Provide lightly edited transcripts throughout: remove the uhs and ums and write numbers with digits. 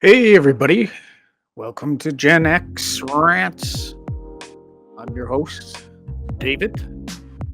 Hey everybody, welcome to GenXRants. I'm your host, David.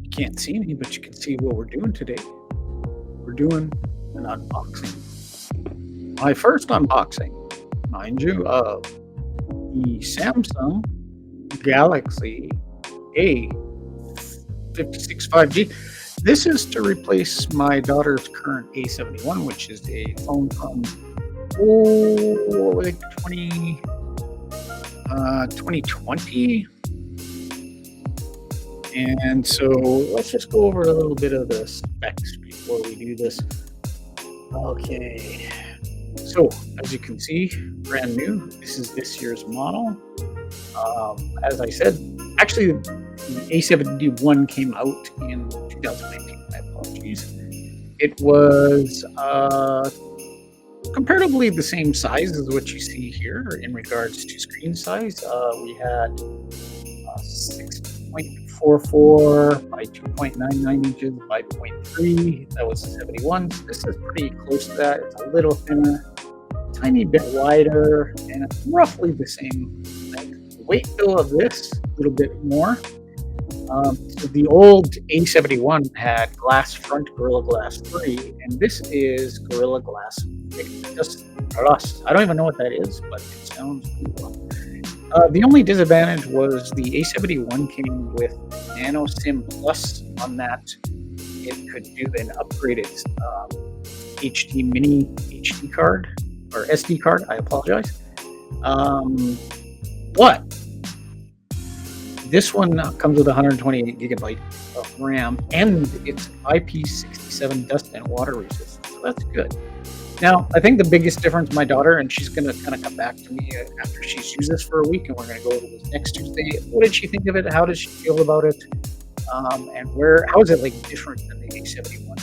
You can't see me, but you can see what we're doing today. We're doing an unboxing. My first unboxing, mind you, of the Samsung Galaxy A56 5G. This is to replace my daughter's current A71, which is a phone from like 2020. And so let's just go over a little bit of the specs before we do this. Okay. So as you can see, brand new. This is this year's model. As I said, actually the A71 came out in 2019. My apologies. It was comparatively the same size as what you see here in regards to screen size. We had 6.44 by 2.99 inches by 0.3. That was a 71. This is pretty close to that. It's a little thinner, tiny bit wider, and it's roughly the same length. The weight though of this, a little bit more. So the old A71 had glass front, Gorilla Glass 3, and this is Gorilla Glass 6. Just rust. I don't even know what that is, but it sounds cool. The only disadvantage was the A71 came with Nano SIM Plus on that. It could do an upgraded HD mini HD card or SD card. I apologize. But this one comes with 128 gigabyte of RAM, and it's IP67 dust and water resistant. So that's good. Now, I think the biggest difference, my daughter, and she's going to kind of come back to me after she's used this for a week, and we're going to go over this next Tuesday. What did she think of it? How does she feel about it? And how is it like different than the A71?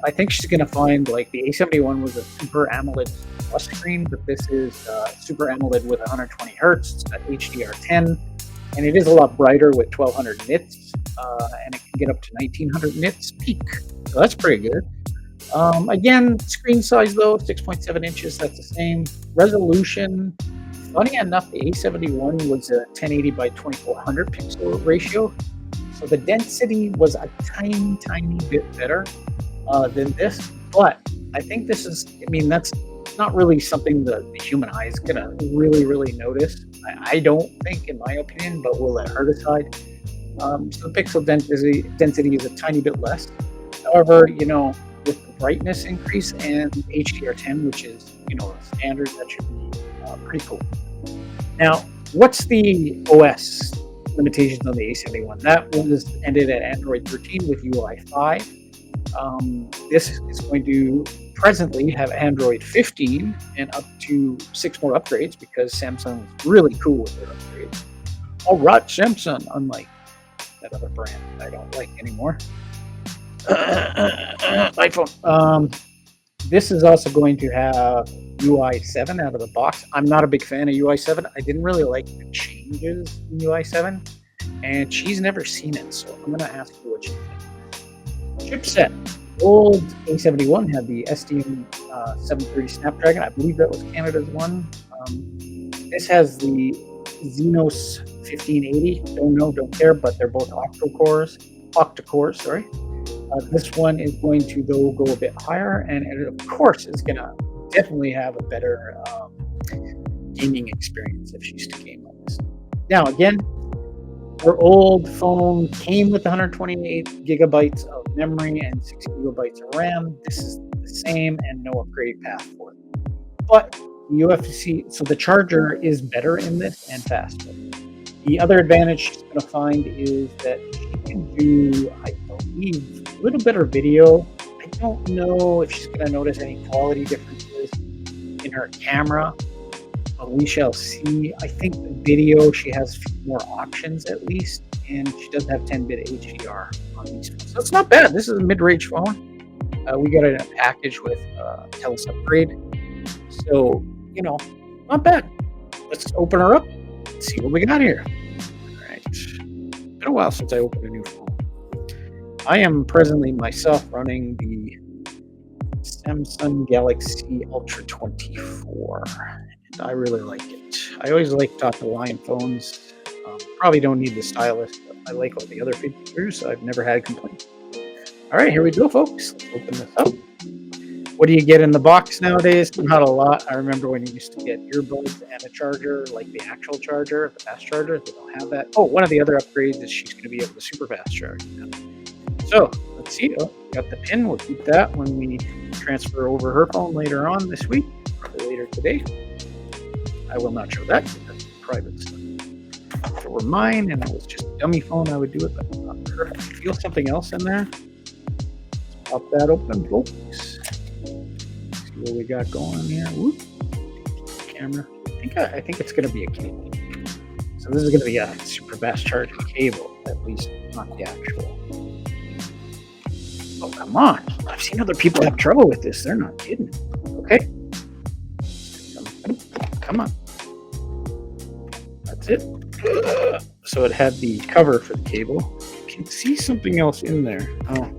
I think she's going to find like the A71 was a Super AMOLED plus screen, but this is Super AMOLED with 120 hertz. It's got HDR10, and it is a lot brighter with 1200 nits, and it can get up to 1900 nits peak. So that's pretty good. Again, screen size though, 6.7 inches, that's the same. Resolution, funny enough, the A71 was a 1080 by 2400 pixel ratio. So the density was a tiny bit better than this. But I think this is, that's not really something the human eye is going to really notice. I don't think, in my opinion, but we'll let her decide. So the pixel density is a tiny bit less. However, with the brightness increase and HDR10, which is, standard, that should be pretty cool. Now, what's the OS limitations on the A71? That was ended at Android 13 with UI 5. This is going to presently have Android 15 and up to 6 more upgrades because Samsung is really cool with their upgrades. All right, Samsung, unlike that other brand that I don't like anymore. iPhone. This is also going to have UI 7 out of the box. I'm not a big fan of UI 7. I didn't really like the changes in UI 7, and she's never seen it, so I'm going to ask her what she thinks. Chipset. Old A71 had the STM730 Snapdragon. I believe that was Canada's one. This has the Exynos 1580. Don't care, but they're both octa-cores. This one is going to, though, go a bit higher, and it, of course, is going to definitely have a better gaming experience if she used to game on this. Now, again, her old phone came with 128 gigabytes of memory and 6 gigabytes of RAM. This is the same and no upgrade path for it. But UFC, so the charger is better in this and faster. The other advantage she's going to find is that she can do, I believe, a little better video. I don't know if she's going to notice any quality differences in her camera, but we shall see. I think the video, she has more options at least, and she does have 10-bit HDR on these phones. So it's not bad. This is a mid-range phone. We got it in a package with TELUS upgrade. So, not bad. Let's open her up and see what we got here. All right. Been a while since I opened a new phone. I am presently myself running the Samsung Galaxy Ultra 24, and I really like it. I always like top-of-the-line phones. Probably don't need the stylus, but I like all the other features, so I've never had complaints. All right, here we go, folks. Let's open this up. What do you get in the box nowadays? Not a lot. I remember when you used to get earbuds and a charger, like the actual charger, the fast charger. They don't have that. Oh, one of the other upgrades is she's going to be able to super fast charge now. So let's see. Oh, got the pin. We'll keep that when we transfer over her phone later on this week, probably later today. I will not show that. That's private stuff. If it were mine and it was just a dummy phone, I would do it, but I'm not sure. I feel something else in there. Let's pop that open, folks. See what we got going here. Whoop. Camera. I think it's going to be a cable. So this is going to be a super fast charging cable, at least not the actual. Oh, come on. I've seen other people have trouble with this. They're not kidding. Okay. Come on. That's it. So it had the cover for the cable. You can see something else in there. Oh.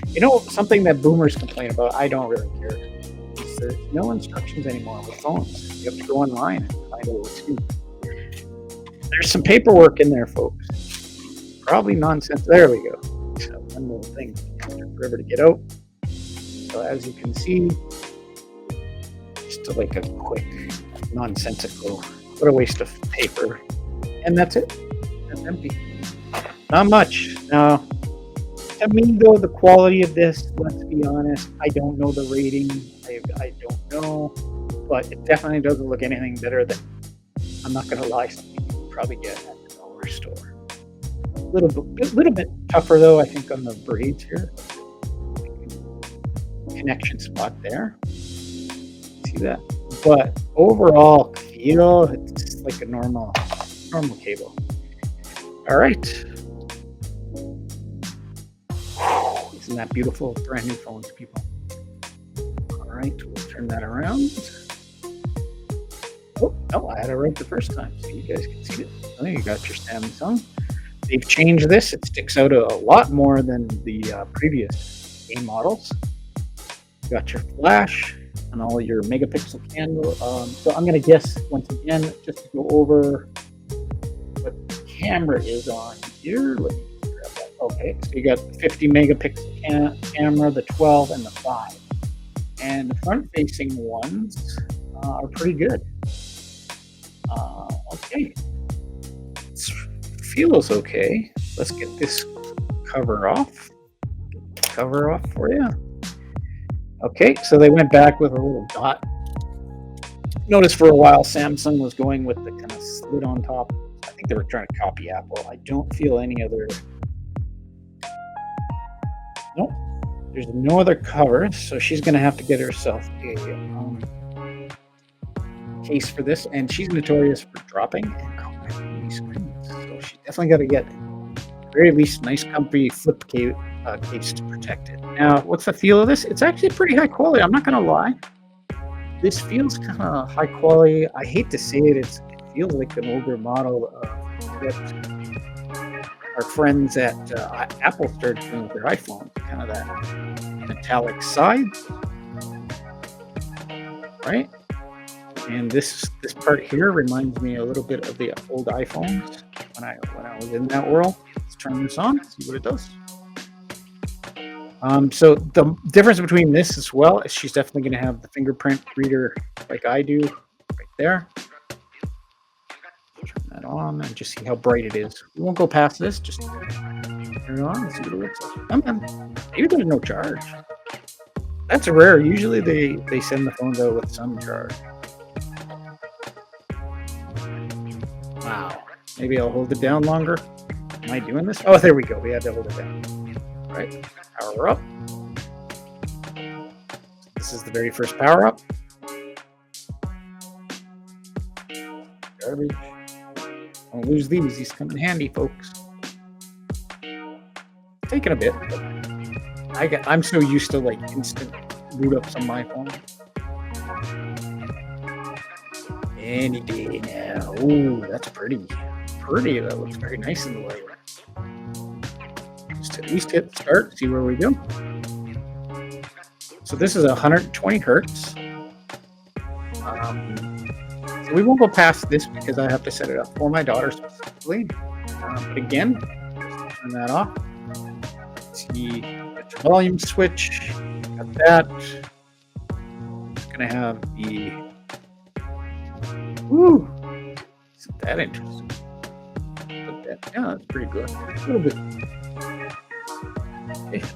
You know, something that boomers complain about, I don't really care, is there's no instructions anymore with phones. You have to go online and find out what's in. There's some paperwork in there, folks. Probably nonsense. There we go. So one little thing took forever to get out. So as you can see, just like a quick, nonsensical, what a waste of paper. And that's it. That's empty. Not much. Now, to me, though, the quality of this, let's be honest, I don't know the rating. I don't know. But it definitely doesn't look anything better than, I'm not going to lie, something you can probably get at the dollar store. A little bit tougher, though, I think, on the braids here. Connection spot there. See that? But overall feel, it's like a normal cable. All right. Isn't that beautiful? Brand new phones, people. All right, we'll turn that around. Oh, no, I had it right the first time, so you guys can see it. Oh, you got your Samsung. They've changed this. It sticks out a lot more than the previous game models. You got your flash and all your megapixel candle. So I'm going to guess, once again, just to go over what the camera is on here. Let me grab that. Okay, so you got the 50 megapixel camera, the 12, and the 5. And the front-facing ones are pretty good. Okay. Feels okay. Let's get this cover off. Cover off for you. Okay, so they went back with a little dot. Notice for a while Samsung was going with the kind of slit on top. I think they were trying to copy Apple. I don't feel any other. Nope, there's no other cover, so she's going to have to get herself a case for this, and she's notorious for dropping and copying these screens. So she's definitely got to get, at the very least, nice, comfy flip case to protect it. Now, what's the feel of this? It's actually pretty high quality. I'm not going to lie. This feels kind of high quality. I hate to say it. It feels like an older model that our friends at Apple started doing with their iPhone. Kind of that metallic side, right? And this part here reminds me a little bit of the old iPhones when I was in that world. Let's turn this on, see what it does. So the difference between this as well is she's definitely going to have the fingerprint reader like I do right there. Turn that on and just see how bright it is. We won't go past this. Just turn it on and see what it looks like. Come on. Maybe there's no charge. That's rare. Usually they send the phones out with some charge. Wow. Maybe I'll hold it down longer. Am I doing this? Oh, there we go. We had to hold it down. All right. Power up. This is the very first power up. Garbage. Don't lose these. These come in handy, folks. Taking a bit, but I'm so used to like instant boot ups on my phone. Any day now. Ooh, that's pretty. Pretty. That looks very nice in the light. Just at least hit start, see where we go. So this is 120 hertz. So we won't go past this because I have to set it up for my daughter specifically. But again, just turn that off. See, got your volume switch. Got that. It's gonna have the. Woo! Isn't that interesting? Yeah, that's pretty good. A little bit.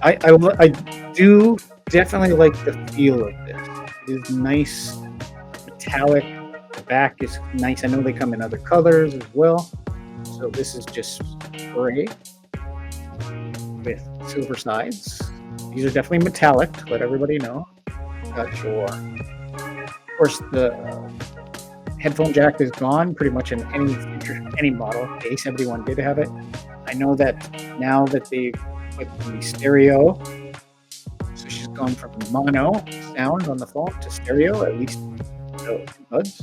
I do definitely like the feel of this. It is nice, metallic. The back is nice. I know they come in other colors as well. So this is just gray with silver sides. These are definitely metallic, to let everybody know. Got your, of course, the headphone jack is gone pretty much in any model. The A71 did have it. I know that now that they put the stereo, so she's gone from mono sound on the phone to stereo, at least two buds.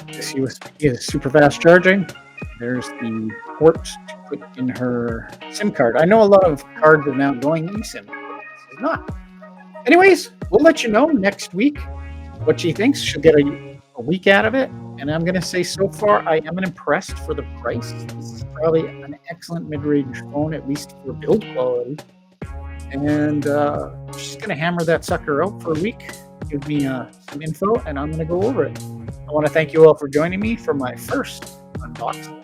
This USB is super fast charging. There's the port to put in her SIM card. I know a lot of cards are now going eSIM. This is not. Anyways, we'll let you know next week what she thinks. She'll get a week out of it. And I'm going to say so far, I am impressed for the price. This is probably an excellent mid-range phone, at least for build quality. And she's going to hammer that sucker out for a week, give me some info, and I'm going to go over it. I want to thank you all for joining me for my first unboxing.